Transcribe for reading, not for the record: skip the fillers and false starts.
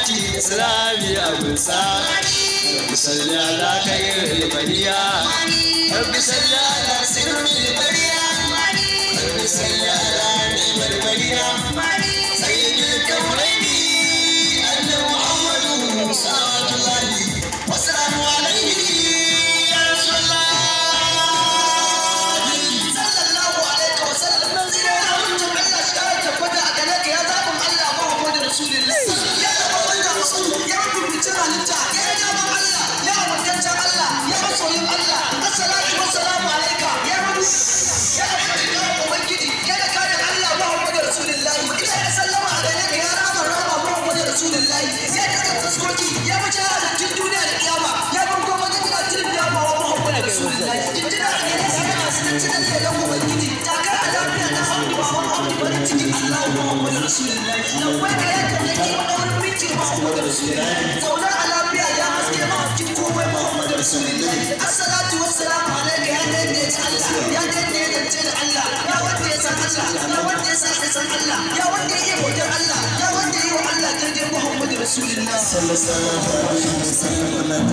salati islami abunsa rabbi salli ala khairil bariya rabbi salli ala sirril bariya rabbi salli ala ni'mal bariya sayyidil kawnaini anna muhammadun sallallahu wa salamu alayhi ya rasulullah sallallahu alaihi wa sallam zira mutum Allah shi ya tabbata a gare ka ya zabun Allah Muhammadu Rasulullah ya zabun Allah ya rubuta halitta ya zabun Allah ya wadanta Allah ya masoyin Allah assalatu wassalamu alayka ya rabbi ya rabbi ubangiji ya da kare Allah Muhammadu Rasulullah ina da sallama a gare ka ya rama Muhammadu Rasulullah ya da tsaskoki ya wuce halittun duniya da kiyama ya bango magana cikin kiyama wa Muhammadu Rasulullah jinjina a gare ka ya sanar da dan ubangiji ta kara lafiya da hamdu wa hamdu bari cikin Allah Muhammadu Rasulullah dan wanda ya kallake wani wani miti Muhammadu Rasulullah zauna a lafiya ya haske ma cikin komai Muhammadu Rasulullah assalatu wassalamu alayka ya daidaita Allah ya daidaita da Allah ya wanda ya san Allah ya wanda ya san Allah ya wanda ya yi bautar Allah ya wanda ya yi wa Allah daidai Muhammadu Rasulullah sallallahu alaihi wasallam